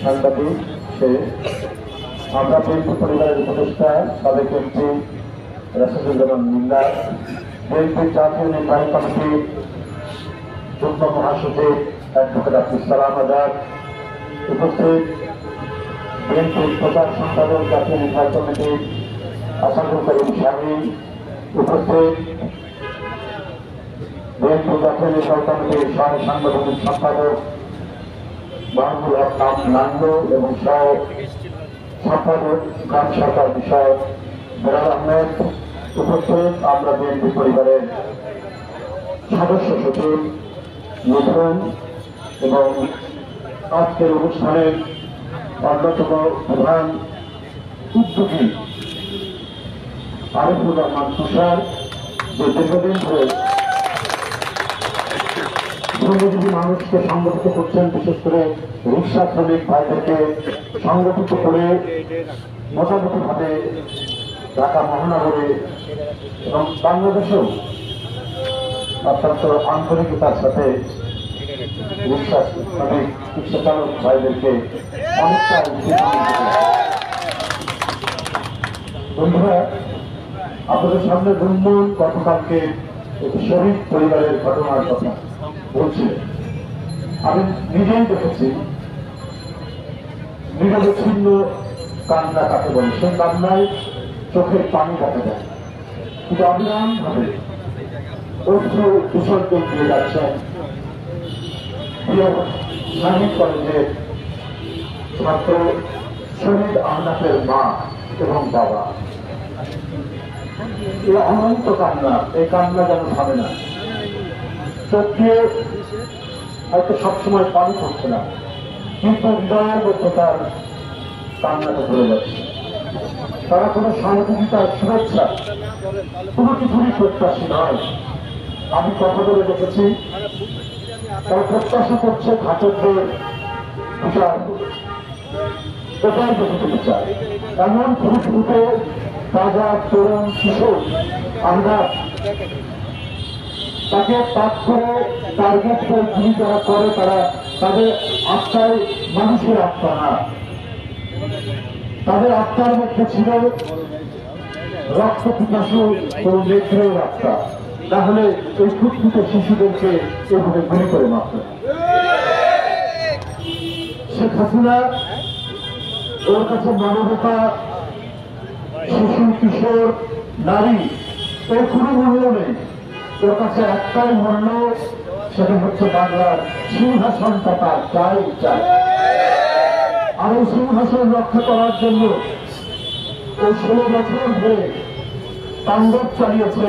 সাংবাদিক, সে আমরা বিএনপি পরিবারের উপদেষ্টা সাবেক এমপি রাশিদুজ্জামান মিল্লা, বিএনপি জাতীয় নির্বাহী কমিটির যুগ্ম মহাসচিব অ্যাডভোকেট আব্দুল সালাম আজাদ, উপস্থিত বিএনপির প্রচার সম্পাদক জাতীয় নির্বাহী কমিটির আসাদুল করিম শামীম, উপস্থিত বিএনপি জাতীয় নির্বাহী কমিটির সহ সাংগঠনিক সম্পাদক মাহমুদুল হক নান্দ এবং সহ সম্পাদক গ্রাম সরকার বিষয়ক বেলাল আহমেদ, উপস্থিত আমরা বিএনপি পরিবারের সদস্য সচিব মিঠুন এবং আজকের অনুষ্ঠানের অন্যতম প্রধান উদ্যোগী আরিফুর রহমান তুষার, যে দীর্ঘদিন ধরে শ্রমজীবী মানুষকে সংগঠিত করছেন, বিশেষ করে রিক্সা শ্রমিক ভাইদেরকে সংগঠিত করে মোটামুটিভাবে ঢাকা মহানগরে এবং বাংলাদেশেও অত্যন্ত আন্তরিকতার সাথে রিক্সা শ্রমিক রিক্সা চালক ভাইদেরকে অনেকটা বন্ধুরা, আপনাদের সামনে ধুমধাম গতকালকে একটি শহীদ পরিবারের ঘটনার কথা বলছিলেন। আমি নিজেই দেখেছি নিরবচ্ছিন্ন কান্না কাকে বলে, সে কান্নায় চোখের পানি দেখা যায়, কিন্তু অবিরাম ভাবে অশ্রু বিসর্জন দিয়ে যাচ্ছেন শহীদ কলেজের ছাত্র শহীদ আহনাফের মা এবং বাবা। এই অনন্ত কান্না, এই কান্না যেন থামে না। চোখ দিয়ে হয়তো সবসময় পানি পড়ছে না, কিন্তু হৃদয়ের মধ্যে তার কান্নাটা ধরে যাচ্ছে। তারা কোনো সহযোগিতার শুভেচ্ছা কোনো কিছুরই প্রত্যাশী নয়। আমি কথা বলে দেখেছি, তারা প্রত্যাশা করছে ঘাতকদের বিচার, কোথায় দেখতে বিচার। এমন ফুটফুটে তাজা তরুণ শিশু আমরা তাকে তাক করে টার্গেট করে গুলি যারা করে তারা তাদের আত্মায় মানুষের আত্মা না, তাদের আত্মার মধ্যে ছিল রক্ত পিপাসু কোনো নেত্রের আত্মা। তাহলে এই ফুটফুটে শিশুদেরকে এভাবে গুলি করে মারত। শেখ হাসিনা ওর কাছে মানবতা, শিশু, কিশোর, নারী এর কোনো মূল্য নেই। ওর কাছে একটাই মূল্য, সেটা হচ্ছে বাংলার সিংহাসনটা তার চাই চাই। আর এই সিংহাসন রক্ষা করার জন্য ওই 16 বছর ধরে তাণ্ডব চালিয়েছে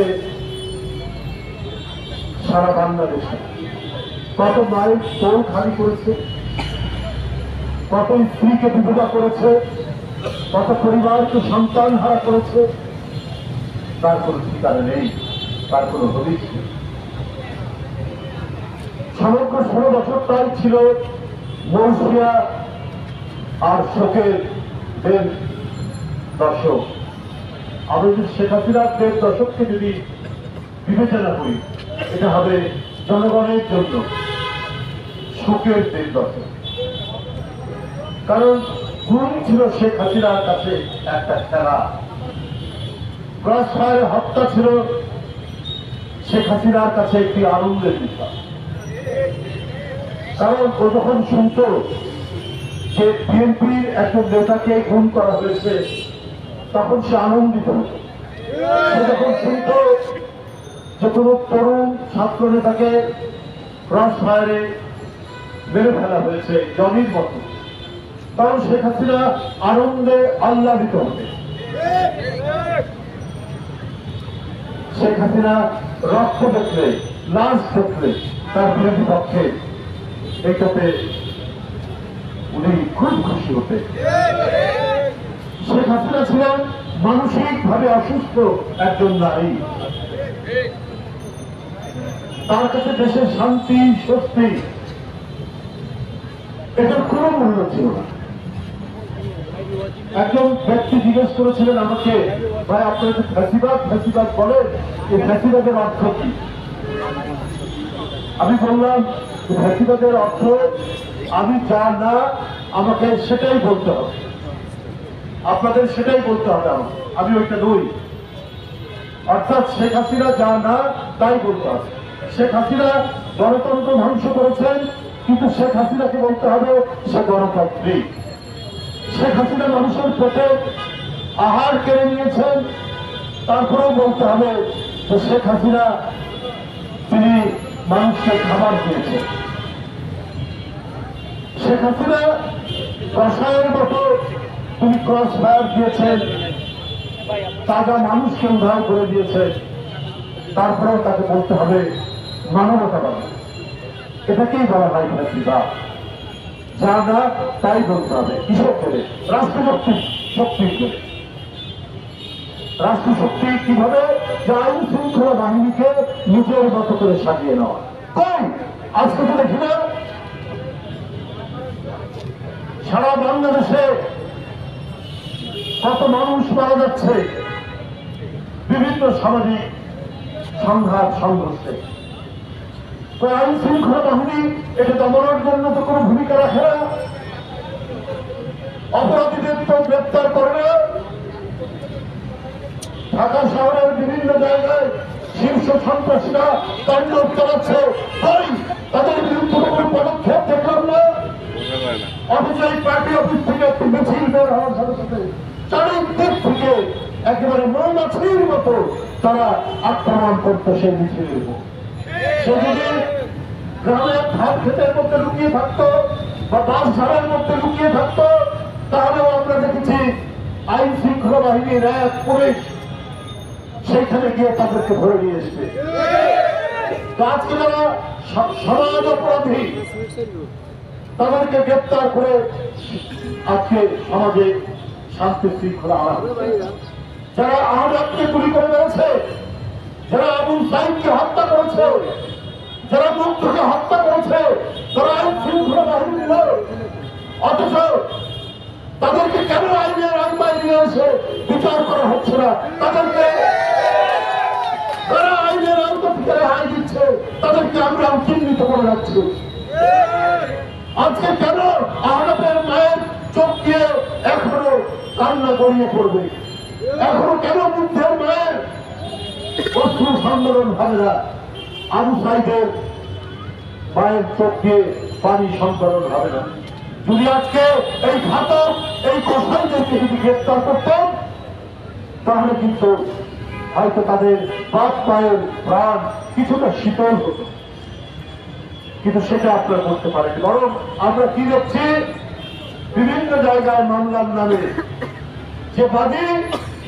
সারা বাংলাদেশে। কত মায়ের কোল খালি করেছে, কত স্ত্রীকে বিধবা করেছে, কত পরিবারকে সন্তান হারা করেছে, তার কোনো ঠিকানা নেই, তার কোনো হদিস নেই। সমগ্র 16 বছরটাই ছিল মৌসিয়া আর শোকের 1.5 দশক। আমি যদি শেখ হাসিনার 1.5 দশককে যদি বিবেচনা করি, এটা হবে জনগণের জন্য শোকের 1.5 দশক। কারণ গুম ছিল শেখ হাসিনার কাছে একটা খেলা। ক্রসফায়ারে হত্যা ছিল শেখ হাসিনার কাছে একটি আনন্দের বিষয়। কারণ ও যখন শুনত যে বিএনপির একজন নেতাকে খুন করা হয়েছে তখন সে আনন্দিত হতো। সে যখন শুনত যে কোনো তরুণ ছাত্র নেতাকে ক্রসফায়ারে মেরে ফেলা হয়েছে জমির মতো, তখন শেখ হাসিনা আনন্দে আহ্লাদিত হবে। শেখ হাসিনা রক্ত দেখলে, লাশ দেখলে তার বিরোধী পক্ষে এটাতে উনি খুব খুশি হতে। শেখ হাসিনা ছিলেন মানসিকভাবে অসুস্থ একজন নারী। তার কাছে দেশের শান্তি, স্বস্তি এটার কোন মূল্য ছিল না। একজন ব্যক্তি জিজ্ঞেস করেছিলেন আমাকে, ভাই আপনারা যে ফ্যাসিবাদ বলেন, এই ফ্যাসিবাদের অর্থ কি? আমি বললাম ফ্যাসিবাদের অর্থ আমি যা না আমাকে সেটাই বলতে হবে, আপনাদের সেটাই বলতে হবে, আমি ওইটা নই। অর্থাৎ শেখ হাসিনা যা না তাই বলতে হবে। শেখ হাসিনা গণতন্ত্র ধ্বংস করেছেন, কিন্তু শেখ হাসিনাকে বলতে হবে সে গণতান্ত্রিক। শেখ হাসিনা মানুষের পেটে আহার কেড়ে নিয়েছেন, তারপরেও বলতে হবে যে শেখ হাসিনা তিনি মানুষকে খাবার দিয়েছেন। শেখ হাসিনা রসায়নের মতো তিনি ক্রস ফায়ার দিয়েছেন, তাজা মানুষকে উদ্ধার করে দিয়েছেন, তারপরেও তাকে বলতে হবে মানবতাবাদী। এটাকেই বলা হয় ফ্যাসিবাদ। যা না তাই বলতে হবে। কিসব করে? রাষ্ট্রশক্তি করে। রাষ্ট্রশক্তি কিভাবে? যে আইন শৃঙ্খলা বাহিনীকে নিজের মতো করে সাজিয়ে নেওয়া। কই আজকে তো দেখি না সারা বাংলাদেশে কত মানুষ মারা যাচ্ছে বিভিন্ন সামাজিক সংঘাত সংঘর্ষে। আইন শৃঙ্খলা বাহিনী এটা দমনের জন্য তো কোনো ভূমিকা রাখে না, অপরাধীদের তো গ্রেপ্তার করে না। ঢাকা শহরের বিভিন্ন জায়গায় শীর্ষ সন্ত্রাসীরা তাণ্ডব চালাচ্ছে, তাদের বিরুদ্ধে কোনো পদক্ষেপ দেখলাম না। অথচ এই পার্টি অফিস থেকে একটি মিছিল বের হওয়ার সাথে সাথে চারিদিক থেকে একেবারে মৌমাছির মতো তারা আক্রমণ করতো সেই মিছিলের উপর। সে যদি গ্রামের ধান ক্ষেতের মধ্যে লুকিয়ে থাকতো বা বাঁশঝাড়ের মধ্যে লুকিয়ে থাকতো, তাহলেও আমরা দেখেছি আইন শৃঙ্খলা বাহিনী, র্যাব, পুলিশ সেইখানে গিয়ে তাদেরকে ধরে নিয়ে এসছে। আজকে যারা সমাজ অপরাধী তাদেরকে গ্রেপ্তার করে আজকে সমাজে শান্তি শৃঙ্খলা আনা হচ্ছে। যারা আহমদকে গুলি করে মেরেছে, যারা আবুল সাইদকে হত্যা করেছে, যারা মুগ্ধকে হত্যা করেছে, তারা আইন শৃঙ্খলা বাহিনী লোক। অথচ তাদেরকে কেন আইনের আওতায় নিয়ে এসে বিচার করা হচ্ছে না? তাদেরকে তারা আইনের আওতা থেকে রেহাই দিচ্ছে, তাদেরকে আমরা চিহ্নিত করে রাখছি। আজকে কেন আহমদের মায়ের চোখ দিয়ে এখনো কান্না গড়িয়ে পড়বে? এখনো কেন মুগ্ধের মায়ের অশ্রু সম্মেলন হবে না? আবু সাইদের মায়ের চোখ দিয়ে পানি সংকলন হবে না? যদি আজকে এই ঘাতক, এই কসাইদেরকে যদি গ্রেপ্তার করতেন, তাহলে কিন্তু হয়তো তাদের বাপ মায়ের প্রাণ কিছুটা শীতল হতো। কিন্তু সেটা আপনারা করতে পারেন। বরং আমরা কি দেখছি, বিভিন্ন জায়গায় মামলার নামে যে বাদী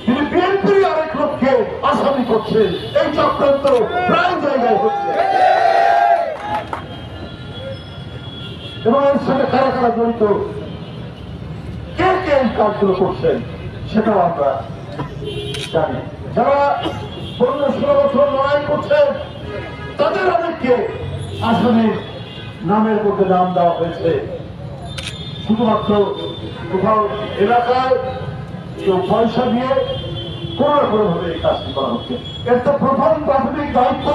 তিনি বিএনপির আরেক লোককে আসামি করছে, এই চক্রান্ত প্রায় জায়গায় হচ্ছে। এবং এর সাথে কারা কারা জড়িত, কে কে এই কাজগুলো করছেন সেটাও আমরা জানি। যারা 15-16 বছর লড়াই করছেন তাদের অনেককে আসামির নামের মধ্যে নাম দেওয়া হয়েছে। শুধুমাত্র কোথাও এলাকায় কেউ পয়সা দিয়ে কোনো না কোনো ভাবে এই কাজটি করা হচ্ছে। এর তো প্রথম প্রাথমিক দায়িত্ব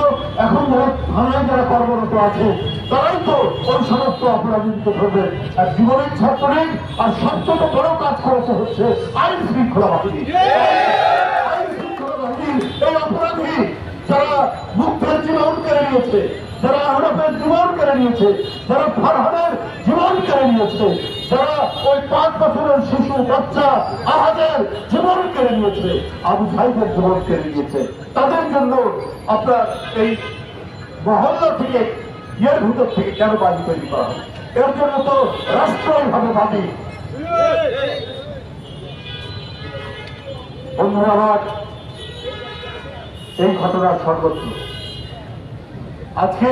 এখন যারা থানায় যারা কর্মরত আছে তারাই তো ওই সমস্ত অপরাধীকে ধরবে। আর জীবনের ছাত্রলীগ আর সবচেয়ে বড় কাজ করাতে হচ্ছে আইন শৃঙ্খলা বাহিনী। আইন শৃঙ্খলা বাহিনী নিয়েছে, যারা আহরফের জীবন কেড়ে নিয়েছে, যারা ফারহানের জীবন কেড়ে নিয়েছে, যারা ওই 5 বছরের শিশু বাচ্চা আহাদের জীবন কেড়ে নিয়েছে, আবু সাইদের জীবন কেড়ে নিয়েছে, তাদের জন্য আপনার এই মহল্লা থেকে ইয়ের ভিতর থেকে কেন বাড়ি তৈরি করা হয়? এর জন্য তো রাষ্ট্রই হবে বাদী। বন্ধুরা আমার, এই ঘটনার সর্বত্র আজকে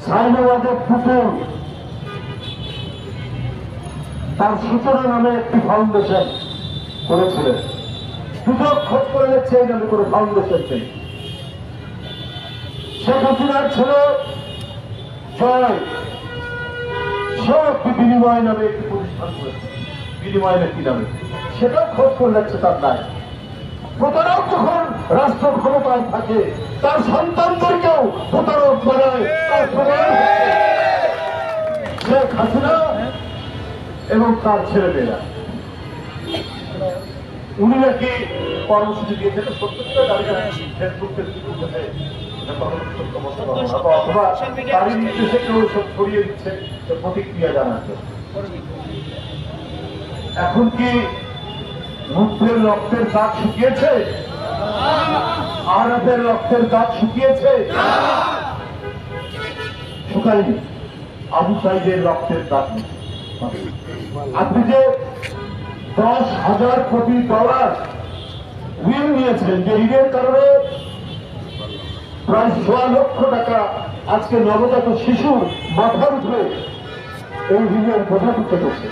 সাইনাবাদের পুতুল তার সূচনা নামে একটি ফাউন্ডেশন করেছিলেন। দুদক খোঁজ করে যাচ্ছে এই নামে কোনো ফাউন্ডেশন নেই। শেখ হাসিনার ছেলে জয় সেও একটি বিনিময় নামে একটি প্রতিষ্ঠান করেছে। বিনিময় নাকি নামে সেটাও খোঁজ করে যাচ্ছে তার নাই। প্রতারক যখন রাষ্ট্র ক্ষমতায় থাকে তার সন্তানদেরকেও প্রতারক বানায়। তার প্রমাণ শেখ হাসিনা এবং তার ছেলেমেয়েরা। উনি নাকি কর্মসূচি দিয়েছেন, সত্যিটা দাবি ফেসবুকের অথবা তারই নির্দেশে কেউ সব ছড়িয়ে দিচ্ছে প্রতিক্রিয়া জানাচ্ছে। এখন কি মুখের রক্তের দাগ শুকিয়েছে? আরবের রক্তের দাগ শুকিয়েছে? শুকায়নি। আবু সাইদের রক্তের দাগ। আপনি যে $10,000 কোটি ঋণ নিয়েছেন, যে ঋণের কারণে প্রায় 6 লক্ষ টাকা আজকে নবজাত শিশুর মাথার উপরে এই ঋণের বোঝা দিতে হচ্ছে।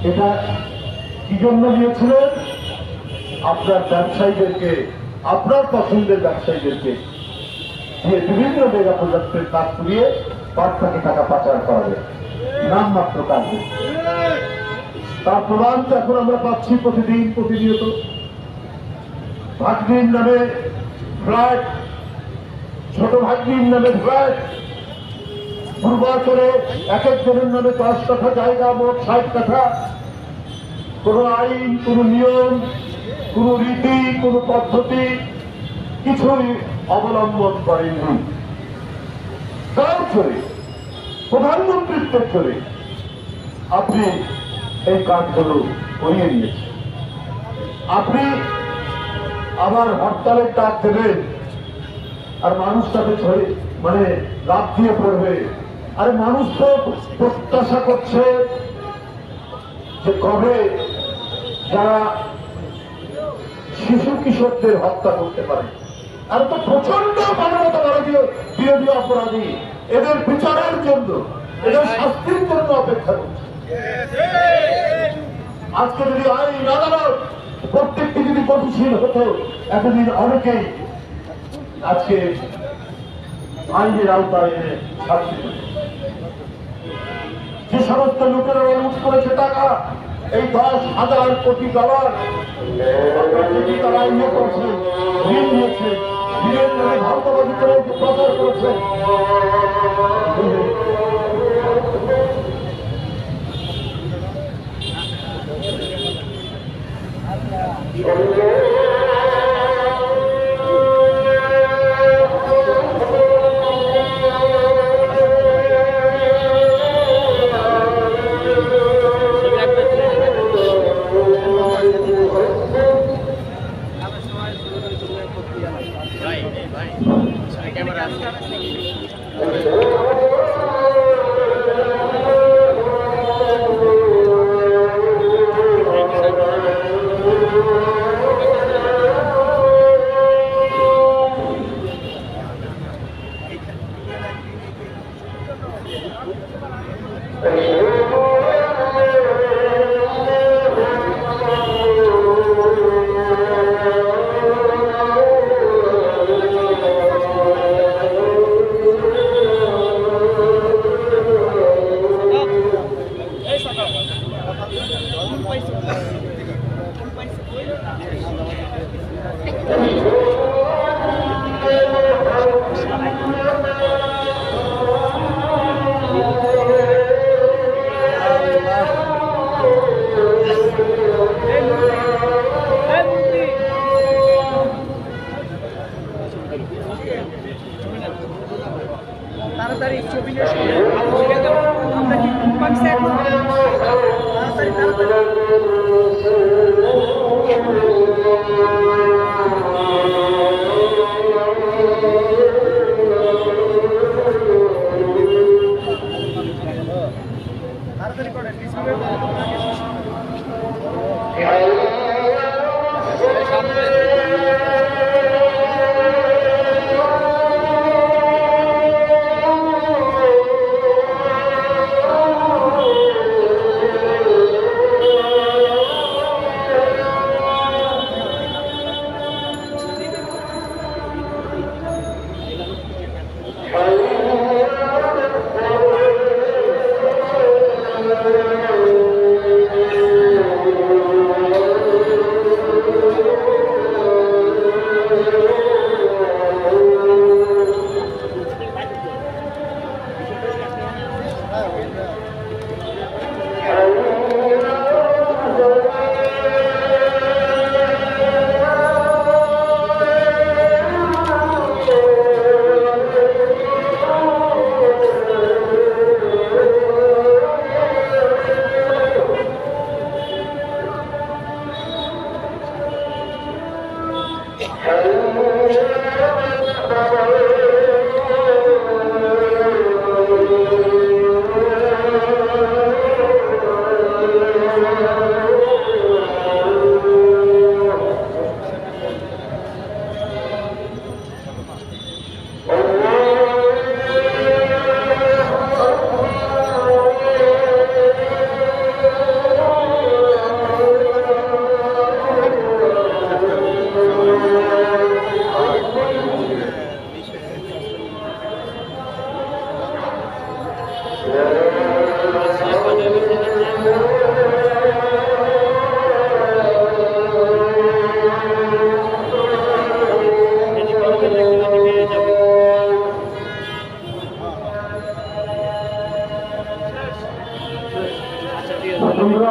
এটা কি জন্য নিয়েছিলেন? আপনার ব্যবসায়ীদেরকে, আপনার পছন্দের ব্যবসায়ীদেরকে দিয়ে বিভিন্ন মেগা প্রজেক্টের কাজ করিয়ে বার্তাকে টাকা পাচার করাবে, নামমাত্র কাজ। তার প্রমাণ তো এখন আমরা পাচ্ছি প্রতিদিন প্রতিনিয়ত। ভাগ্নির নামে ফ্ল্যাট, ছোট ভাগ্নির নামে ফ্ল্যাট, পূর্বাচলে এক একজনের নামে 10 কাঠা জায়গা, মোট 60 কাঠা। কোন আইন, কোন নিয়ম, কোন রীতি, কোন পদ্ধতি কিছুই অবলম্বন করেননি। তার চলে প্রধানমন্ত্রীত্বের চলে আপনি এই কাজগুলো করিয়ে নিয়েছেন। আপনি আবার হরতালের ডাক দেবেন আর মানুষ তাকে ছড়ে মানে লাভ দিয়ে পড়বে। আরে মানুষ তো প্রত্যাশা করছে যে কবে যারা শিশু কিশোরদের হত্যা করতে পারে, আর তো প্রচন্ড মানবতা বিরোধী অপরাধী, এদের বিচারের জন্য, এদের শাস্তির জন্য অপেক্ষা করছে। আজকে যদি আইন আদালত প্রত্যেকটি যদি গতিশীল হতো, এতদিন অনেকেই আজকে আইনের আওতায় এনে শাস্তি পেত। যে সমস্ত লোকেরা লুট করেছে টাকা, এই $10,000 কোটি যদি তারা ইয়ে করছে, ঋণ নিয়েছে, ঋণের নামে ভারতবাদী করে প্রচার করেছে,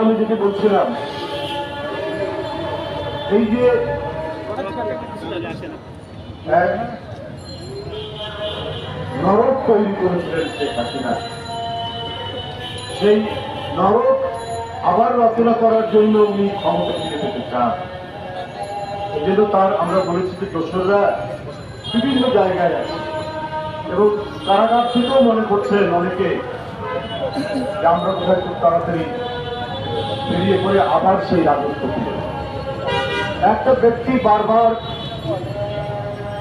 আমি যেটা বলছিলাম, এই যে নরক তৈরি করেছিলেন শেখ হাসিনা, সেই নরক আবার রচনা করার জন্য উনি ক্ষমতা ফিরে পেতে চান। এই জন্য তার আমরা বলেছি যে দোসররা বিভিন্ন জায়গায় আছে এবং কারাগার থেকেও মনে করছেন অনেকে যে আমরা কোথায় খুব তাড়াতাড়ি বেরিয়ে পড়ে আবার সেই রাজত্ব ফিরে। একটা ব্যক্তি বারবার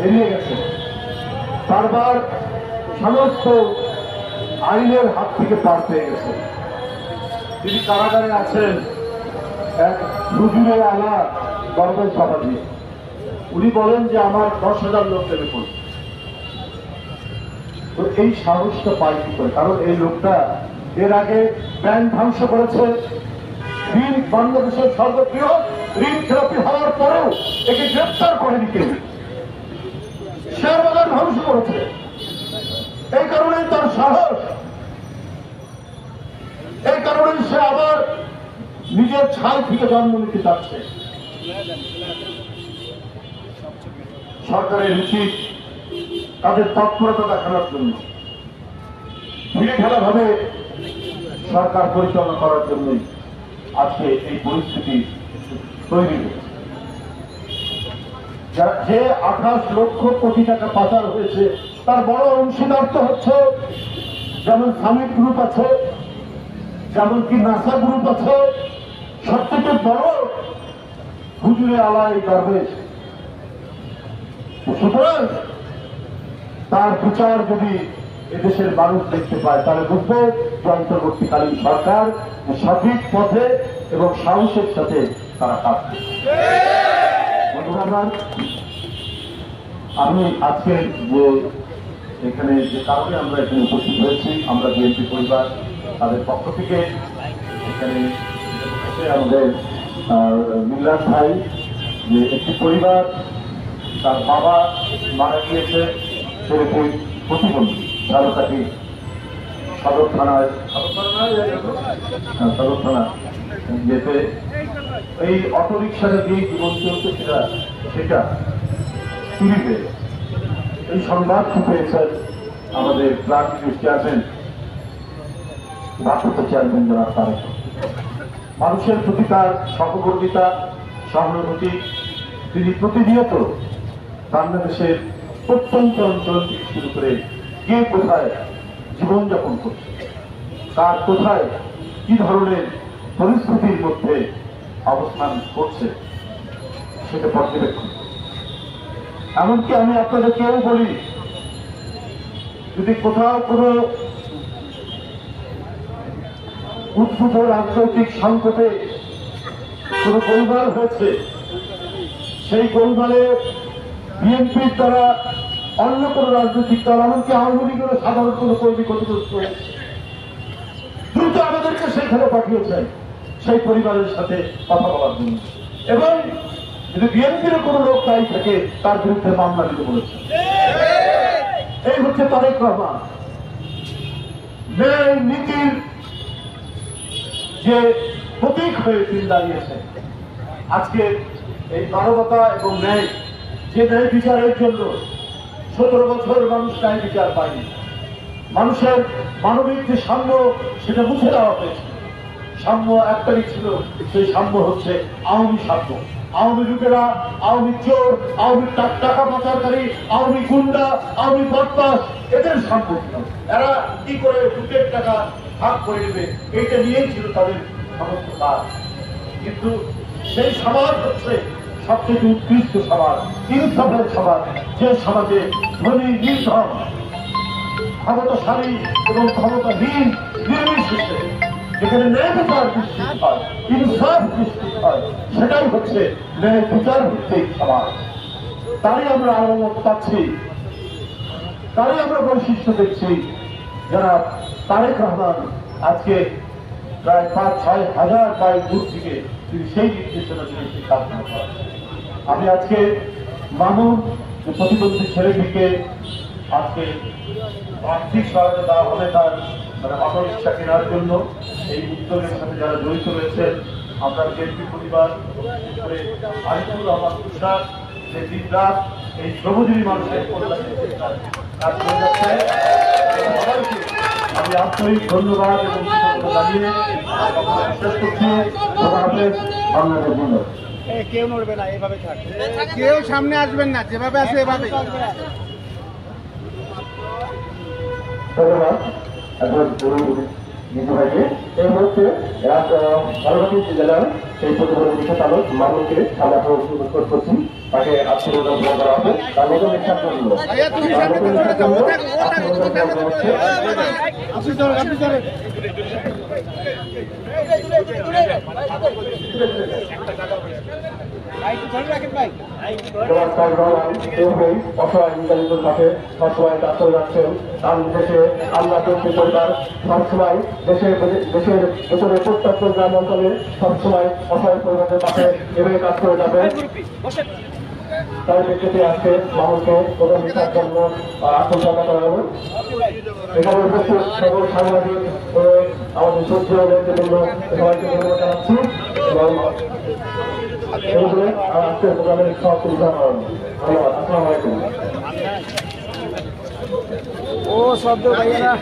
এড়িয়ে গেছে, বারবার সমস্ত আইনের হাত থেকে পার পেয়ে গেছে। তিনি কারাগারে আছেন, এক হুজুরে আলা দরবেশ বাবাজি। উনি বলেন যে আমার 10,000 লোক দেবে করবে। তো এই সাহসটা পাই কি করে? কারণ এই লোকটা এর আগে ব্যাংক ধ্বংস করেছে, ঋণ বাংলাদেশের সর্ববৃহৎ ঋণ খেলাপি হওয়ার পরেও একে গ্রেপ্তার করেনি কেউ। শেয়ার বাজার ধ্বংস করেছে, এই কারণেই তার সাহস। এই কারণেই সে আবার নিজের ছাই থেকে জন্ম নিতে চাচ্ছে। সরকারের উচিত তাদের তৎপরতা দেখানোর জন্য ফিরে খেলা ভাবে সরকার পরিচালনা করার জন্যই আজকে এই পরিস্থিতি তৈরি হয়েছে। যে 28 লক্ষ কোটি টাকা পাচার হয়েছে তার বড় অংশীদার তো হচ্ছে যেমন সামিট গ্রুপ আছে, যেমন কি নাসা গ্রুপ আছে, সবথেকে বড় হুজুরে আলাই দরবেশ। সুতরাং তার বিচার যদি এদেশের মানুষ দেখতে পায় তাহলে বুঝবে যে অন্তর্বর্তীকালীন সরকার সঠিক পথে এবং সাহসের সাথে তারা কাজ করছে। আমি আজকে যে এখানে যে কারণে আমরা এখানে উপস্থিত হয়েছি, আমরা বিএনপি পরিবার তাদের পক্ষ থেকে এখানে আমাদের মিল্লাত ভাই, যে একটি পরিবার তার বাবা মারা গিয়েছে সেরকম প্রতিবন্ধী ঝালকাঠি সদর থানায় যেতে এই অটোরিক্সাটা দিয়ে জীবন চলতে সেটা চুরি হয়ে এই সংবাদ পেয়েছেন আমাদের ব্লক চেয়ারম্যান ভারপ্রাপ্ত চেয়ারম্যান জনাব তারেক। মানুষের প্রতি তার সহমর্মিতা সহানুভূতি, তিনি প্রতিনিয়ত বাংলাদেশের প্রত্যন্ত অঞ্চল থেকে শুরু করে কে কোথায় জীবনযাপন করছে, তার কোথায় কি ধরনের পরিস্থিতির মধ্যে অবস্থান করছে সেটা পর্যবেক্ষণ। এমনকি আমি আপনাদেরকেও বলি, যদি কোথাও কোনো উদ্ভূত রাজনৈতিক সংকটে কোনো গোলমাল হয়েছে, সেই গোলমালে বিএনপির দ্বারা অন্য কোনো রাজনৈতিক দল, এমনকি আওয়ামী লীগের সাধারণ কোনো কর্মী ক্ষতিগ্রস্ত হয়েছে, দ্রুত আমাদেরকে সেখানে পাঠিয়েছেন সেই পরিবারের সাথে কথা বলার জন্য, এবং যদি বিএনপির কোনো লোক দায়ী থাকে তার বিরুদ্ধে মামলা দিতে বলেছেন। এই হচ্ছে তারেক রহমান। ন্যায় নীতির যে প্রতীক হয়ে তিনি দাঁড়িয়েছে। আজকে এই মানবতা এবং ন্যায়, যে ন্যায় বিচারের জন্য 17 বছর মানুষ ন্যায় বিচার পায়নি, মানুষের মানবিক যে সাম্য সেটা মুছে দেওয়া হয়েছে। সাম্য একটাই ছিল, সেই সাম্য হচ্ছে আওয়ামী সাম্য। আওয়ামী লোকেরা, আওয়ামী চোর, আওয়ামী টাকা পাচারকারী, আওয়ামী গুন্ডা, আওয়ামী বদমাশ, এদের সাম্য ছিল। এরা কি করে লুটের টাকা ভাগ করে নেবে, এইটা নিয়েই ছিল তাদের সমস্ত কাজ। কিন্তু সেই সমাজ হচ্ছে সবচেয়ে উৎকৃষ্ট সমাজ, ইনসাফের সমাজ, যে সমাজে ধনী নির্ধন, ক্ষমতাশালী এবং ক্ষমতাহীন নির্বিশেষে যেখানে ন্যায় বিচার নিশ্চিত হয়, ইনসাফ নিশ্চিত হয়, সেটাই হচ্ছে ন্যায় বিচার ভিত্তিক সমাজ। তারই আমরা আলামত পাচ্ছি, তারই আমরা বৈশিষ্ট্য দেখছি। যারা তারেক রহমান আজকে প্রায় 5-6 হাজার মাইল দূর থেকে তিনি সেই নির্দেশনা তিনি সিদ্ধান্ত করেন। আমি আজকে মামুন প্রতিবন্ধী ছেলেটিকে আজকে আর্থিক সহায়তা দেওয়া হবে তার অটো রিক্সা কেনার জন্য, এই উদ্যোগের সাথে যারা জড়িত রয়েছেন, আমরা বিএনপি পরিবার করে আরিফুর রহমান তুষার, যে দিনরাত এই শ্রমজীবী মানুষের কল্যাণে কাজ করে যাচ্ছে, সবাইকে আমি আন্তরিক ধন্যবাদ এবং কৃতজ্ঞতা জানিয়ে শেষ করছি। বাংলাদেশ বন্ধু, কেউ নড়বে না, এভাবে থাক, কেউ সামনে আসবেন না, যেভাবে আছে এভাবে। ধন্যবাদ নিতু ভাইকে। এই মুহূর্তে ঝালকাঠি জেলার সেই প্রতিবন্ধী চালক মামুনকে সামনে অনুরোধ করছি, তাকে আত্মীয়তা গ্রহণ করা হবে। তার নতুন ইচ্ছার জন্য অসহায় নির্যাতিতের সাথে সবসময় কাজ করে যাচ্ছেন। তার দেশে আমরা তৈরি পরিবার সবসময় দেশের ভেতরে প্রত্যন্ত গ্রাম অঞ্চলে সবসময় অসহায় পরিবারের পাশে এভাবে কাজ করে যাবে। তার প্রেক্ষিতে আজকে মামুনকে প্রথম বিচার জন্য আত্মসমর্পণ করা হবে। এখানে উপস্থিত সকল সাংবাদিক আমাদের শ্রদ্ধেয় নেতৃবৃন্দ সবাইকে ধন্যবাদ জানাচ্ছি এবং আজকের প্রোগ্রামের সমাপ্তি ঘোষণা করা হলো। ধন্যবাদ। আসসালামু আলাইকুম। ও শব্দ ভাইয়েরা